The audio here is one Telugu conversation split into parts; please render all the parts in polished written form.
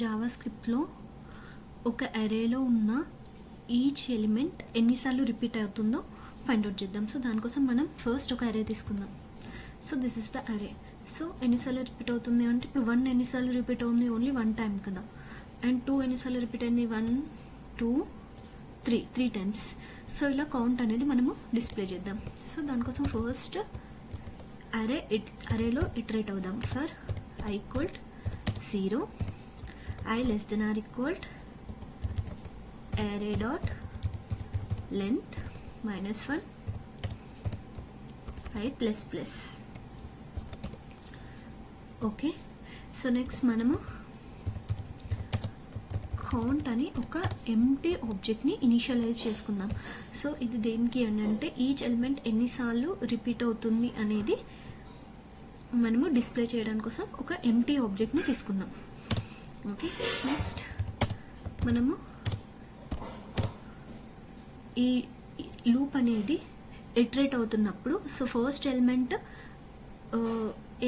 జావా స్క్రిప్ట్లో ఒక అరేలో ఉన్న ఈచ్ ఎలిమెంట్ ఎన్నిసార్లు రిపీట్ అవుతుందో ఫైండ్ అవుట్ చేద్దాం. సో దానికోసం మనం ఫస్ట్ ఒక అరే తీసుకుందాం. సో దిస్ ఇస్ ద అరే. సో ఎన్నిసార్లు రిపీట్ అవుతుంది అంటే ఇప్పుడు 1 ఎన్నిసార్లు రిపీట్ అవుతుంది, ఓన్లీ 1 టైం కదా. అండ్ 2 ఎన్నిసార్లు రిపీట్ అయింది, 1 2 3 టైమ్స్. సో ఇలా కౌంట్ అనేది మనము డిస్ప్లే చేద్దాం. సో దానికోసం ఫస్ట్ అరేలో ఇటరేట్ అవుదాం. For I equal 0, I less than or equal array dot length -1 I plus plus. Okay, so next మనము కౌంట్ అని ఒక ఎంప్టీ ఆబ్జెక్ట్ని ఇనిషియలైజ్ చేసుకుందాం. సో ఇది దేనికి అంటే ఈచ్ ఎలిమెంట్ ఎన్నిసార్లు రిపీట్ అవుతుంది అనేది మనము డిస్ప్లే చేయడానికి కోసం ఒక ఎంప్టీ ఆబ్జెక్ట్ని తీసుకుందాం. ఓకే, నెక్స్ట్ మనము ఈ లూప్ అనేది ఇటరేట్ అవుతున్నప్పుడు సో ఫస్ట్ ఎలిమెంట్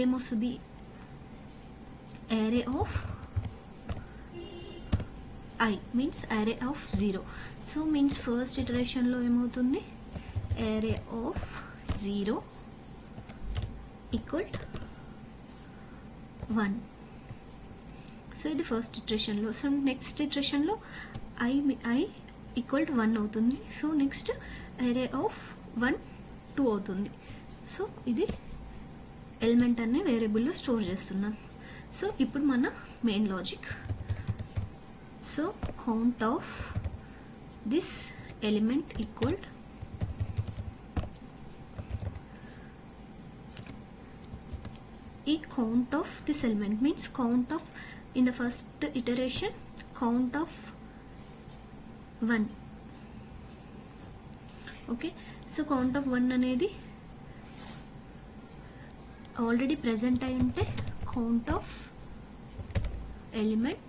ఏమొస్తుంది, array of I means array of 0. So means first ఇటరేషన్లో ఏమవుతుంది, array of 0 equal 1. సో ఇది ఫస్ట్ ఇటరేషన్లో. సో నెక్స్ట్ ఇటరేషన్లో I equal to 1 అవుతుంది. సో నెక్స్ట్ array of 1 2 అవుతుంది. సో ఇది ఎలిమెంట్ అనే వేరియబుల్లో స్టోర్ చేస్తున్నాం. సో ఇప్పుడు మన main logic. So count of this element equal ఈ count of this element means count of in the first iteration count of 1. Okay, so count of 1 అనేది ఆల్రెడీ ప్రెజెంట్ అయి ఉంటే count of element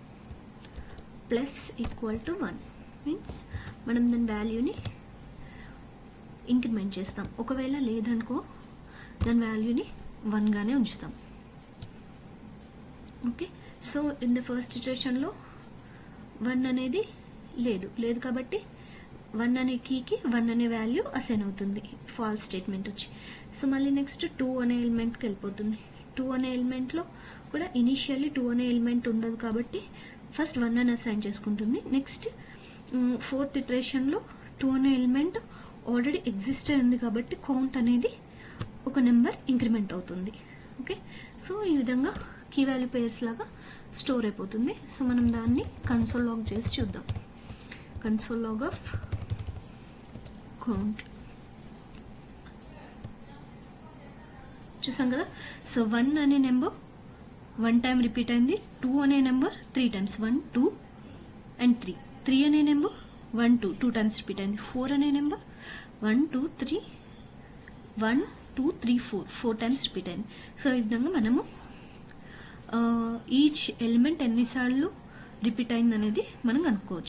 plus equal to 1 means మనం దాని వాల్యూని ఇంక్రిమెంట్ చేస్తాం. ఒకవేళ లేదనుకో దాని వాల్యూని 1 గానే ఉంచుతాం. Okay, so in the first సిచ్యువేషన్లో 1 అనేది లేదు కాబట్టి 1 అనే కీకి 1 అనే వాల్యూ అసైన్ అవుతుంది, ఫాల్స్ స్టేట్మెంట్ వచ్చి. సో మళ్ళీ నెక్స్ట్ 2 అనే ఎలిమెంట్కి వెళ్ళిపోతుంది. 2 అనే ఎలిమెంట్లో కూడా ఇనీషియల్లీ 2 అనే ఎలిమెంట్ ఉండదు కాబట్టి ఫస్ట్ 1 అని అసైన్ చేసుకుంటుంది. నెక్స్ట్ ఫోర్త్ ఇటరేషన్లో 2 అనే ఎలిమెంట్ ఆల్రెడీ ఎగ్జిస్ట్ ఉంది కాబట్టి కౌంట్ అనేది ఒక నెంబర్ ఇంక్రిమెంట్ అవుతుంది. ఓకే, సో ఈ విధంగా కీ వాల్యూ పేర్స్ లాగా స్టోర్ అయిపోతుంది. సో మనం దాన్ని కన్సోల్ లాగ్ చేసి చూద్దాం. కన్సోల్ లాగ్ ఆఫ్ కౌంట్ చూసాం కదా. సో 1 అనే నెంబర్ 1 టైం రిపీట్ అయింది, 2 అనే నెంబర్ 3 టైమ్స్, 1 2 అండ్ 3. 3 అనే నెంబర్ 1 2 2 టైమ్స్ రిపీట్ అయింది. 4 అనే నెంబర్ 1 2 3 1 2 3 4 టైమ్స్ రిపీట్ అయింది. సో ఈ విధంగా మనము ఈచ్ ఎలిమెంట్ ఎన్నిసార్లు రిపీట్ అయింది అనేది మనం కనుక్కోవచ్చు.